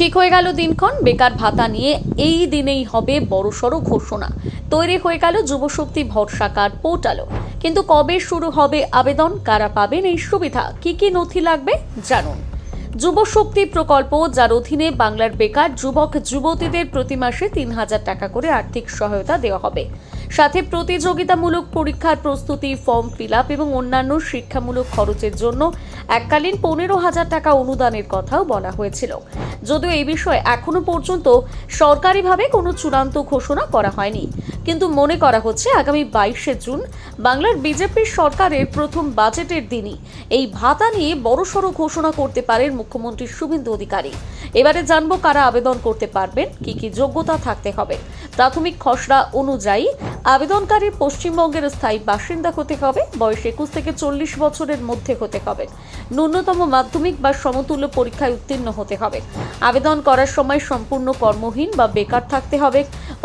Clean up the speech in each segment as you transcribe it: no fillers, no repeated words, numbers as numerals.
ঠিক হয়ে গেল দিনক্ষণ। বেকার ভাতা নিয়ে এই দিনেই হবে বড়সড় ঘোষণা। তৈরি হয়ে গেল যুবশক্তি ভরসা কার্ড পোর্টালও। কিন্তু কবে শুরু হবে আবেদন, কারা পাবেন এই সুবিধা, কি কি নথি লাগবে জানুন। যুবশক্তি প্রকল্প, যার অধীনে বাংলার বেকার যুবক যুবতীদের প্রতি মাসে ৩,০০০ টাকা করে আর্থিক সহায়তা দেওয়া হবে। সাথে প্রতিযোগিতামূলক পরীক্ষার প্রস্তুতি, ফর্ম ফিল আপ এবং অন্যান্য শিক্ষামূলক খরচের জন্য এককালীন ১৫,০০০ টাকা অনুদানের কথাও বলা হয়েছিল। যদিও এই বিষয়ে এখনো পর্যন্ত সরকারিভাবে কোনো চূড়ান্ত ঘোষণা করা হয়নি, কিন্তু মনে করা হচ্ছে আগামী ২২শে জুন বাংলার বিজেপি সরকারের প্রথম বাজেটের দিনই এই ভাতা নিয়ে বড়সড় ঘোষণা করতে পারেন মুখ্যমন্ত্রী শুভেন্দু অধিকারী। এবারে জানবো কারা আবেদন করতে পারবেন, কি কি যোগ্যতা থাকতে হবে। প্রাথমিক খসড়া অনুযায়ী আবেদনকারীর পশ্চিমবঙ্গের স্থায়ী বাসিন্দা হতে হবে, বয়স ২১ থেকে ৪০ বছরের মধ্যে হতে হবে, ন্যূনতম মাধ্যমিক বা সমতুল্য পরীক্ষায় উত্তীর্ণ হতে হবে। আবেদন করার সময় সম্পূর্ণ কর্মহীন বা বেকার থাকতে হবে,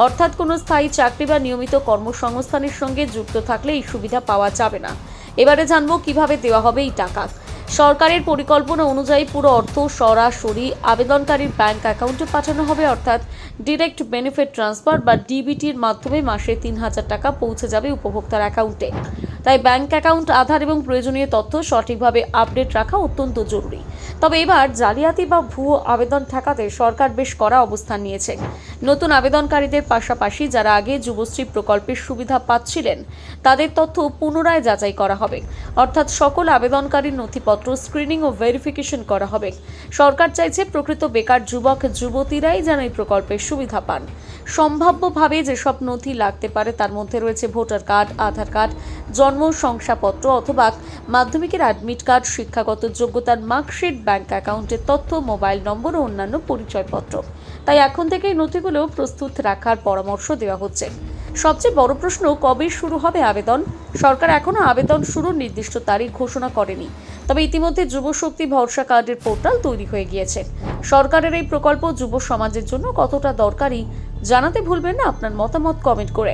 অর্থাৎ কোনো স্থায়ী চাকরি বা নিয়মিত কর্মসংস্থানের সঙ্গে যুক্ত থাকলে এই সুবিধা পাওয়া যাবে না। এবারে জানবো কিভাবে দেওয়া হবে এই টাকা। সরকারের পরিকল্পনা অনুযায়ী পুরো অর্থ সরাসরি আবেদনকারীর ব্যাংক অ্যাকাউন্টে পাঠানো হবে, অর্থাৎ ডিরেক্ট বেনিফিট ট্রান্সফার বা ডিবিটির মাধ্যমে মাসে ৩,০০০ টাকা পৌঁছে যাবে উপভোক্তার অ্যাকাউন্টে। তাই ব্যাংক অ্যাকাউন্ট, আধার এবং প্রয়োজনীয় তথ্য সঠিকভাবে আপডেট রাখা অত্যন্ত জরুরি। তবে এবার জালিয়াতি বা ভুয়ো আবেদন ঠেকাতে সরকার বেশ কড়া অবস্থান নিয়েছে। নতুন আবেদনকারীদের পাশাপাশি যারা আগে যুবশ্রী প্রকল্পের সুবিধা পাচ্ছিলেন তাদের তথ্য পুনরায় যাচাই করা হবে, অর্থাৎ সকল আবেদনকারীর নথিপত্র স্ক্রিনিং ও ভেরিফিকেশন করা হবে। সরকার চাইছে প্রকৃত বেকার যুবক যুবতীরাই যেন এই প্রকল্পের সুবিধা পান। সম্ভাব্যভাবে যেসব নথি লাগতে পারে তার মধ্যে রয়েছে ভোটার কার্ড, আধার কার্ড, জন্ম শংসাপত্র অথবা মাধ্যমিকের অ্যাডমিট কার্ড, শিক্ষাগত যোগ্যতার মার্কশিট, ব্যাংক অ্যাকাউন্টের তথ্য, মোবাইল নম্বর ও অন্যান্য পরিচয়পত্র। তাই এখন থেকে এই নথিগুলো প্রস্তুত রাখার পরামর্শ দেওয়া হচ্ছে। সবচেয়ে বড় প্রশ্ন, কবে শুরু হবে আবেদন? সরকার এখনো আবেদন শুরুর নির্দিষ্ট তারিখ ঘোষণা করেনি, তবে ইতিমধ্যে যুবশক্তি ভরসা কার্ডের পোর্টাল তৈরি হয়ে গিয়েছে। সরকারের এই প্রকল্প যুব সমাজের জন্য কতটা দরকারি জানাতে ভুলবেন না আপনার মতামত কমেন্ট করে।